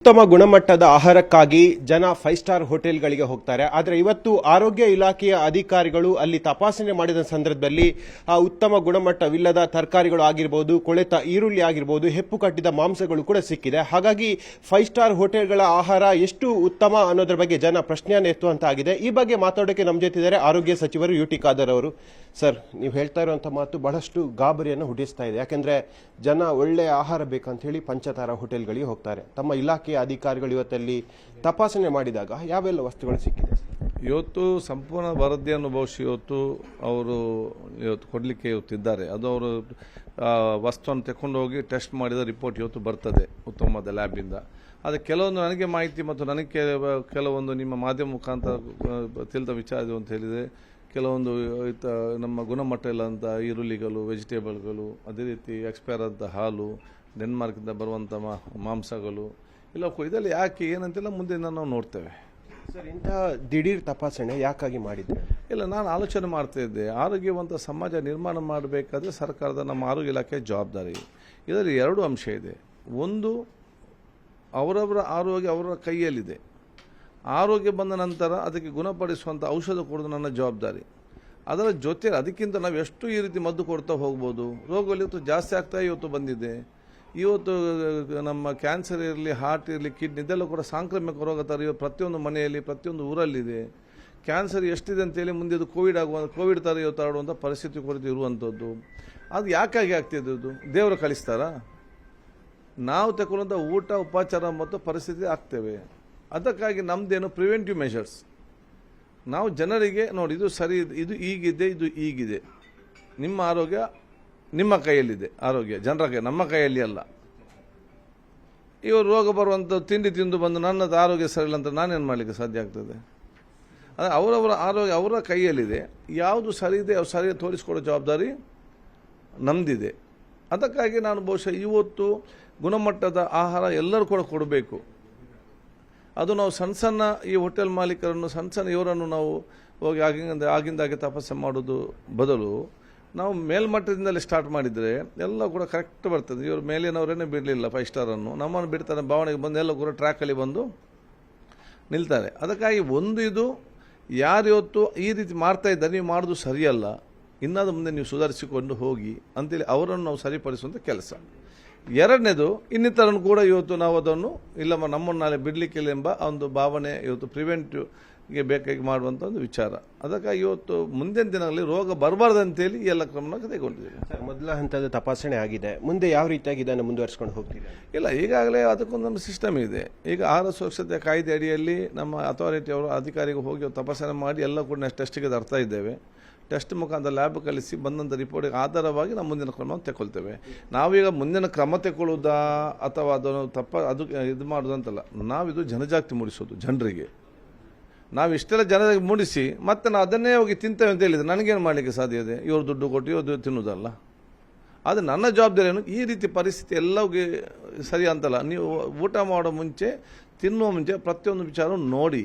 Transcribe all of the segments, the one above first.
ಉತ್ತಮ ಗುಣಮಟ್ಟದ ಆಹಾರಕ್ಕಾಗಿ ಜನ 5 ಸ್ಟಾರ್ ಹೋಟೆಲ್ಗಳಿಗೆ ಹೋಗ್ತಾರೆ. ಆದರೆ ಇವತ್ತು ಆರೋಗ್ಯ ಇಲಾಖೆಯ ಅಧಿಕಾರಿಗಳು ಅಲ್ಲಿ ತಪಾಸಣೆ ಮಾಡಿದ ಸಂದರ್ಭದಲ್ಲಿ ಆ ಉತ್ತಮ ಗುಣಮಟ್ಟವಿಲ್ಲದ ತರಕಾರಿಗಳು ಆಗಿರಬಹುದು, ಕೊಳೆತ ಈರುಳ್ಳಿ ಆಗಿರಬಹುದು, ಹೆಪ್ಪು ಕಟ್ಟಿದ ಮಾಂಸಗಳು ಕೂಡ ಸಿಕ್ಕಿದೆ. ಹಾಗಾಗಿ 5 ಸ್ಟಾರ್ ಹೋಟೆಲ್ಗಳ ಆಹಾರ ಎಷ್ಟು ಉತ್ತಮ ಅನ್ನೋದ್ರ ಬಗ್ಗೆ ಜನ ಪ್ರಶ್ನೆಯನ್ನು ಎತ್ತುವಂತಾಗಿದೆ. ಈ ಬಗ್ಗೆ ಮಾತಾಡೋಕೆ ನಮ್ಮ ಜೊತೆ ಇದ್ದಾರೆ ಆರೋಗ್ಯ ಸಚಿವರು ಯುಟಿ ಖಾದರ್ ಅವರು. ಸರ್, ನೀವು ಹೇಳ್ತಾ ಇರುವಂಥ ಮಾತು ಬಹಳಷ್ಟು ಗಾಬರಿಯನ್ನು ಹುಟ್ಟಿಸ್ತಾ ಇದೆ. ಯಾಕೆಂದ್ರೆ ಜನ ಒಳ್ಳೆಯ ಆಹಾರ ಬೇಕಂತ ಹೇಳಿ ಪಂಚತಾರ ಹೋಟೆಲ್ಗಳಿಗೆ ಹೋಗ್ತಾರೆ. ತಮ್ಮ ಇಲಾಖೆಯ ಅಧಿಕಾರಿಗಳು ಇವತ್ತಲ್ಲಿ ತಪಾಸಣೆ ಮಾಡಿದಾಗ ಯಾವೆಲ್ಲ ವಸ್ತುಗಳು ಸಿಕ್ಕಿದೆ? ಇವತ್ತು ಸಂಪೂರ್ಣ ವರದಿಯನ್ನು ಬಹುಶಃ ಅವರು ಕೊಡಲಿಕ್ಕೆ ಇವತ್ತಿದ್ದಾರೆ. ಅದು ಅವರು ವಸ್ತುವನ್ನು ತಗೊಂಡು ಹೋಗಿ ಟೆಸ್ಟ್ ಮಾಡಿದ ರಿಪೋರ್ಟ್ ಇವತ್ತು ಬರ್ತದೆ ಉತ್ತಮವಾದ ಲ್ಯಾಬಿಂದ. ಆದರೆ ಕೆಲವೊಂದು ನನಗೆ ಮಾಹಿತಿ ಮತ್ತು ನನಗೆ ಕೆಲವೊಂದು ನಿಮ್ಮ ಮಾಧ್ಯಮ ಮುಖಾಂತರ ತಿಳಿದ ವಿಚಾರ ಅಂತ ಹೇಳಿದರೆ, ಕೆಲವೊಂದು ನಮ್ಮ ಗುಣಮಟ್ಟ ಇಲ್ಲಂಥ ಈರುಳ್ಳಿಗಳು, ವೆಜಿಟೇಬಲ್ಗಳು, ಅದೇ ರೀತಿ ಎಕ್ಸ್ಪೈರ್ ಆದ ಹಾಲು, ಡೆನ್ಮಾರ್ಕಿಂದ ಬರುವಂಥ ಮಾಂಸಗಳು ಇಲ್ಲ, ಇದರಲ್ಲಿ ಯಾಕೆ ಏನಂತೆಲ್ಲ ಮುಂದೆ ನಾವು ನೋಡ್ತೇವೆ. ಸರ್, ಇಂಥ ದಿಢೀರ್ ತಪಾಸಣೆ ಯಾಕಾಗಿ ಮಾಡಿದ್ದೆ? ಇಲ್ಲ, ನಾನು ಆಲೋಚನೆ ಮಾಡ್ತಾ ಇದ್ದೆ, ಆರೋಗ್ಯವಂತ ಸಮಾಜ ನಿರ್ಮಾಣ ಮಾಡಬೇಕಾದ್ರೆ ಸರ್ಕಾರದ ನಮ್ಮ ಆರೋಗ್ಯ ಇಲಾಖೆ ಜವಾಬ್ದಾರಿ. ಇದರಲ್ಲಿ 2 ಅಂಶ ಇದೆ. ಒಂದು, ಅವರವರ ಆರೋಗ್ಯ ಅವರ ಕೈಯಲ್ಲಿದೆ. ಆರೋಗ್ಯ ಬಂದ ನಂತರ ಅದಕ್ಕೆ ಗುಣಪಡಿಸುವಂಥ ಔಷಧ ಕೊಡೋದು ನನ್ನ ಜವಾಬ್ದಾರಿ. ಅದರ ಜೊತೆ ಅದಕ್ಕಿಂತ ನಾವು ಎಷ್ಟು ಈ ರೀತಿ ಮದ್ದು ಕೊಡ್ತಾ ಹೋಗ್ಬೋದು. ರೋಗಗಳು ಇವತ್ತು ಜಾಸ್ತಿ ಆಗ್ತಾ ಇವತ್ತು ಬಂದಿದೆ. ಇವತ್ತು ನಮ್ಮ ಕ್ಯಾನ್ಸರ್ ಇರಲಿ, ಹಾರ್ಟ್ ಇರಲಿ, ಕಿಡ್ನಿ, ಇದೆಲ್ಲ ಕೂಡ ಸಾಂಕ್ರಾಮಿಕ ರೋಗ ಥರ ಪ್ರತಿಯೊಂದು ಮನೆಯಲ್ಲಿ ಪ್ರತಿಯೊಂದು ಊರಲ್ಲಿದೆ. ಕ್ಯಾನ್ಸರ್ ಎಷ್ಟಿದೆ ಅಂತೇಳಿ ಮುಂದೆ ಅದು ಕೋವಿಡ್ ಥರ ಇವತ್ತು ಆಡುವಂಥ ಪರಿಸ್ಥಿತಿ ಕುರಿತು ಇರುವಂಥದ್ದು. ಅದು ಯಾಕಾಗಿ ಆಗ್ತಿದ್ದು? ದೇವರು ಕಲಿಸ್ತಾರಾ? ನಾವು ತಗೊಳ್ಳುವಂಥ ಊಟ, ಉಪಚಾರ ಮತ್ತು ಪರಿಸ್ಥಿತಿ ಆಗ್ತೇವೆ. ಅದಕ್ಕಾಗಿ ನಮ್ಮದೇನು ಪ್ರಿವೆಂಟಿವ್ ಮೆಷರ್ಸ್. ನಾವು ಜನರಿಗೆ ನೋಡಿ, ಇದು ಸರಿ, ಇದು ಈಗಿದೆ, ಇದು ಈಗಿದೆ, ನಿಮ್ಮ ಆರೋಗ್ಯ ನಿಮ್ಮ ಕೈಯಲ್ಲಿದೆ. ಆರೋಗ್ಯ ಜನರ ಕೈ, ನಮ್ಮ ಕೈಯಲ್ಲಿ ಅಲ್ಲ. ಇವರು ರೋಗ ಬರುವಂಥ ತಿಂಡಿ ತಿಂದು ಬಂದು ನನ್ನದು ಆರೋಗ್ಯ ಸರಿಯಿಲ್ಲ ಅಂತ ನಾನೇನು ಮಾಡಲಿಕ್ಕೆ ಸಾಧ್ಯ ಆಗ್ತದೆ? ಅಂದರೆ ಅವರವರ ಆರೋಗ್ಯ ಅವರ ಕೈಯಲ್ಲಿದೆ. ಯಾವುದು ಸರಿ ಇದೆ ಅವ್ರು ಸರಿ ತೋರಿಸ್ಕೊಡೋ ಜವಾಬ್ದಾರಿ ನಮ್ಮದಿದೆ. ಅದಕ್ಕಾಗಿ ನಾನು ಬಹುಶಃ ಇವತ್ತು ಗುಣಮಟ್ಟದ ಆಹಾರ ಎಲ್ಲರೂ ಕೂಡ ಕೊಡಬೇಕು. ಅದು ನಾವು ಸಣ್ಣ ಈ ಹೋಟೆಲ್ ಮಾಲೀಕರನ್ನು, ಸಣ್ಣ ಇವರನ್ನು ನಾವು ಹೋಗಿ ಆಗಿಂದಾಗೆ ತಪಾಸಣೆ ಮಾಡೋದು ಬದಲು ನಾವು ಮೇಲ್ಮಟ್ಟದಿಂದಲೇ ಸ್ಟಾರ್ಟ್ ಮಾಡಿದರೆ ಎಲ್ಲ ಕೂಡ ಕರೆಕ್ಟ್ ಬರ್ತದೆ. ಇವರು ಮೇಲಿನವರೇನೇ ಬಿಡಲಿಲ್ಲ 5 ಸ್ಟಾರನ್ನು, ನಮ್ಮನ್ನು ಬಿಡ್ತಾರೆ, ಭಾವನೆಗೆ ಬಂದು ಎಲ್ಲ ಕೂಡ ಟ್ರ್ಯಾಕಲ್ಲಿ ಬಂದು ನಿಲ್ತಾರೆ. ಅದಕ್ಕಾಗಿ ಒಂದು, ಇದು ಯಾರು ಇವತ್ತು ಈ ರೀತಿ ಮಾಡ್ತಾ ಇದ್ದಾರೆ, ನೀವು ಮಾಡೋದು ಸರಿಯಲ್ಲ, ಇನ್ನಾದ ಮುಂದೆ ನೀವು ಸುಧಾರಿಸಿಕೊಂಡು ಹೋಗಿ ಅಂತೇಳಿ ಅವರನ್ನು ನಾವು ಸರಿಪಡಿಸುವಂಥ ಕೆಲಸ. 2ನೇದು, ಇನ್ನಿತರನ್ನು ಕೂಡ ಇವತ್ತು ನಾವು ಅದನ್ನು ಇಲ್ಲ ನಮ್ಮನ್ನು ನಾಳೆ ಬಿಡಲಿಕ್ಕಿಲ್ಲ ಎಂಬ ಒಂದು ಭಾವನೆ ಇವತ್ತು ಪ್ರಿವೆಂಟಿವ್ಗೆ ಬೇಕಾಗಿ ಮಾಡುವಂಥ ಒಂದು ವಿಚಾರ. ಅದಕ್ಕಾಗಿ ಇವತ್ತು ಮುಂದಿನ ದಿನಗಳಲ್ಲಿ ರೋಗ ಬರಬಾರ್ದಂತೇಳಿ ಎಲ್ಲ ಕ್ರಮವನ್ನು ಕೈಗೊಂಡಿದ್ದೀವಿ. ಸರ್, ಮೊದಲ ಹಂತದ ತಪಾಸಣೆ ಆಗಿದೆ, ಮುಂದೆ ಯಾವ ರೀತಿಯಾಗಿ ಇದನ್ನು ಮುಂದುವರಿಸ್ಕೊಂಡು ಹೋಗ್ತೀವಿ? ಇಲ್ಲ, ಈಗಾಗಲೇ ಅದಕ್ಕೊಂದು ನಮ್ಮ ಸಿಸ್ಟಮ್ ಇದೆ. ಈಗ ಆಹಾರ ಸುರಕ್ಷತೆ ಕಾಯ್ದೆ ಅಡಿಯಲ್ಲಿ ನಮ್ಮ ಅಥಾರಿಟಿ ಅವರು ಅಧಿಕಾರಿಗೆ ಹೋಗಿ ತಪಾಸಣೆ ಮಾಡಿ ಎಲ್ಲ ಕೂಡ ಟೆಸ್ಟಿಗೆ ತರ್ತಾ ಇದ್ದೇವೆ. ಟೆಸ್ಟ್ ಮುಖಾಂತರ ಲ್ಯಾಬ್ ಕಲಿಸಿ ಬಂದಂಥ ರಿಪೋರ್ಟಿಗೆ ಆಧಾರವಾಗಿ ನಾವು ಮುಂದಿನ ಕ್ರಮವನ್ನು ತಗೊಳ್ತೇವೆ. ನಾವೀಗ ಮುಂದಿನ ಕ್ರಮ ತಗೊಳ್ಳೋದಾ ಅಥವಾ ಅದನ್ನು ಅದು ಇದು ಮಾಡೋದಂತಲ್ಲ. ನಾವಿದು ಜನಜಾಗೃತಿ ಮೂಡಿಸೋದು ಜನರಿಗೆ. ನಾವು ಇಷ್ಟೆಲ್ಲ ಜನರಿಗೆ ಮೂಡಿಸಿ ಮತ್ತೆ ನಾವು ಅದನ್ನೇ ಹೋಗಿ ತಿಂತೇವೆ ಅಂತ ಹೇಳಿದರೆ ನನಗೇನು ಮಾಡಲಿಕ್ಕೆ ಸಾಧ್ಯ ಇದೆ? ಇವರು ದುಡ್ಡು ಕೊಟ್ಟು ಇವರು ತಿನ್ನೋದಲ್ಲ. ಅದು ನನ್ನ ಜವಾಬ್ದಾರಿ ಏನು? ಈ ರೀತಿ ಪರಿಸ್ಥಿತಿ ಎಲ್ಲವೂ ಸರಿ ಅಂತಲ್ಲ. ನೀವು ಊಟ ಮಾಡೋ ಮುಂಚೆ, ತಿನ್ನುವ ಮುಂಚೆ ಪ್ರತಿಯೊಂದು ವಿಚಾರ ನೋಡಿ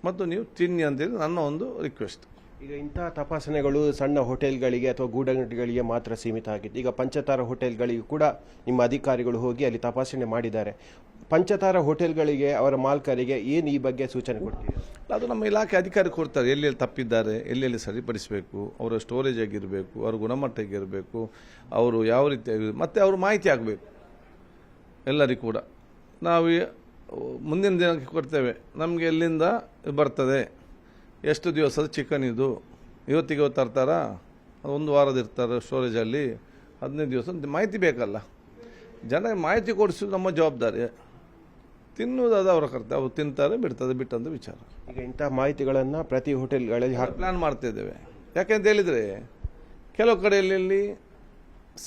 ಮತ್ತು ನೀವು ತಿನ್ನಿ ಅಂತೇಳಿ ನನ್ನ ಒಂದು ರಿಕ್ವೆಸ್ಟ್. ಈಗ ಇಂತಹ ತಪಾಸಣೆಗಳು ಸಣ್ಣ ಹೋಟೆಲ್ಗಳಿಗೆ ಅಥವಾ ಗೂಡಂಗಡಿಗಳಿಗೆ ಮಾತ್ರ ಸೀಮಿತ ಆಗಿತ್ತು. ಈಗ ಪಂಚತಾರ ಹೋಟೆಲ್ಗಳಿಗೂ ಕೂಡ ನಿಮ್ಮ ಅಧಿಕಾರಿಗಳು ಹೋಗಿ ಅಲ್ಲಿ ತಪಾಸಣೆ ಮಾಡಿದ್ದಾರೆ. ಪಂಚತಾರ ಹೋಟೆಲ್ಗಳಿಗೆ, ಅವರ ಮಾಲಕರಿಗೆ ಏನು ಈ ಬಗ್ಗೆ ಸೂಚನೆ ಕೊಡ್ತೀವಿ? ಅದು ನಮ್ಮ ಇಲಾಖೆ ಅಧಿಕಾರಿ ಕೊಡ್ತಾರೆ. ಎಲ್ಲೆಲ್ಲಿ ತಪ್ಪಿದ್ದಾರೆ, ಎಲ್ಲೆಲ್ಲಿ ಸರಿಪಡಿಸಬೇಕು, ಅವರ ಸ್ಟೋರೇಜ್ ಆಗಿರಬೇಕು, ಅವರ ಗುಣಮಟ್ಟ ಆಗಿರಬೇಕು, ಅವರು ಯಾವ ರೀತಿ ಮತ್ತು ಅವರು ಮಾಹಿತಿ ಆಗಬೇಕು ಎಲ್ಲರಿಗೂ ಕೂಡ. ನಾವು ಮುಂದಿನ ದಿನಕ್ಕೆ ಕೊಡ್ತೇವೆ, ನಮಗೆ ಎಲ್ಲಿಂದ ಬರ್ತದೆ, ಎಷ್ಟು ದಿವಸದ ಚಿಕನ್ ಇದು, ಇವತ್ತಿಗೆ ತರ್ತಾರಾ, 1 ವಾರದ ಇರ್ತಾರೆ ಸ್ಟೋರೇಜಲ್ಲಿ, 15 ದಿವಸ ಮಾಹಿತಿ ಬೇಕಲ್ಲ. ಜನರಿಗೆ ಮಾಹಿತಿ ಕೊಡಿಸೋದು ನಮ್ಮ ಜವಾಬ್ದಾರಿ. ತಿನ್ನುವುದಾದ ಅವರ ಕರ್ತವ್ಯ. ಅವರು ತಿಂತಾರೆ, ಬಿಡ್ತದೆ, ಬಿಟ್ಟಂತ ವಿಚಾರ. ಈಗ ಇಂಥ ಮಾಹಿತಿಗಳನ್ನು ಪ್ರತಿ ಹೋಟೆಲ್ಗಳಲ್ಲಿ ಪ್ಲ್ಯಾನ್ ಮಾಡ್ತಾ ಇದ್ದೇವೆ. ಯಾಕೆಂತ ಹೇಳಿದರೆ ಕೆಲವು ಕಡೆಯಲ್ಲಿ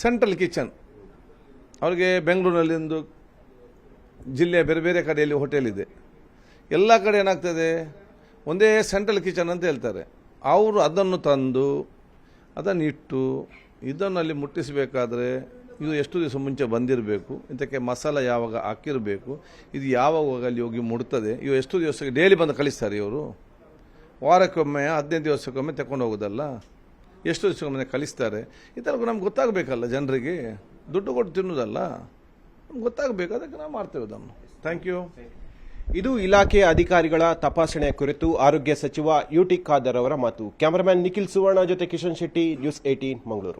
ಸೆಂಟ್ರಲ್ ಕಿಚನ್, ಅವರಿಗೆ ಬೆಂಗಳೂರಿನಲ್ಲಿಂದು ಜಿಲ್ಲೆಯ ಬೇರೆ ಬೇರೆ ಕಡೆಯಲ್ಲಿ ಹೋಟೆಲ್ ಇದೆ. ಎಲ್ಲ ಕಡೆ ಏನಾಗ್ತದೆ, ಒಂದೇ ಸೆಂಟ್ರಲ್ ಕಿಚನ್ ಅಂತ ಹೇಳ್ತಾರೆ. ಅವರು ಅದನ್ನು ತಂದು ಅದನ್ನು ಇಟ್ಟು ಇದನ್ನಲ್ಲಿ ಮುಟ್ಟಿಸಬೇಕಾದ್ರೆ ಇದು ಎಷ್ಟು ದಿವಸ ಮುಂಚೆ ಬಂದಿರಬೇಕು, ಇದಕ್ಕೆ ಮಸಾಲ ಯಾವಾಗ ಹಾಕಿರಬೇಕು, ಇದು ಯಾವಾಗ ಅಲ್ಲಿ ಹೋಗಿ ಮುಡ್ತದೆ, ಇವು ಎಷ್ಟು ದಿವಸಕ್ಕೆ ಡೈಲಿ ಬಂದು ಕಳಿಸ್ತಾರೆ ಇವರು. ವಾರಕ್ಕೊಮ್ಮೆ 15 ದಿವಸಕ್ಕೊಮ್ಮೆ ತಗೊಂಡು ಹೋಗೋದಲ್ಲ, ಎಷ್ಟು ದಿವಸಕ್ಕೊಮ್ಮೆ ಕಳಿಸ್ತಾರೆ. ಈ ಥರ ನಮ್ಗೆ ಗೊತ್ತಾಗಬೇಕಲ್ಲ ಜನರಿಗೆ. ದುಡ್ಡು ಕೊಟ್ಟು ತಿನ್ನೋದಲ್ಲ, ನಮ್ಗೆ ಗೊತ್ತಾಗಬೇಕು. ಅದಕ್ಕೆ ನಾವು ಮಾಡ್ತೇವೆ ಅದನ್ನು. Thank you. ಇದು ಇಲಾಖೆಯ ಅಧಿಕಾರಿಗಳ ತಪಾಸಣೆ ಕುರಿತು ಆರೋಗ್ಯ ಸಚಿವ ಯುಟಿ ಖಾದರ್ ಅವರ ಮಾತು. ಕ್ಯಾಮರಾಮನ್ ನಿಖಿಲ್ ಸುವರ್ಣ ಜೊತೆ ಕಿಶನ್ ಶೆಟ್ಟಿ, ನ್ಯೂಸ್ 18 ಮಂಗಳೂರು.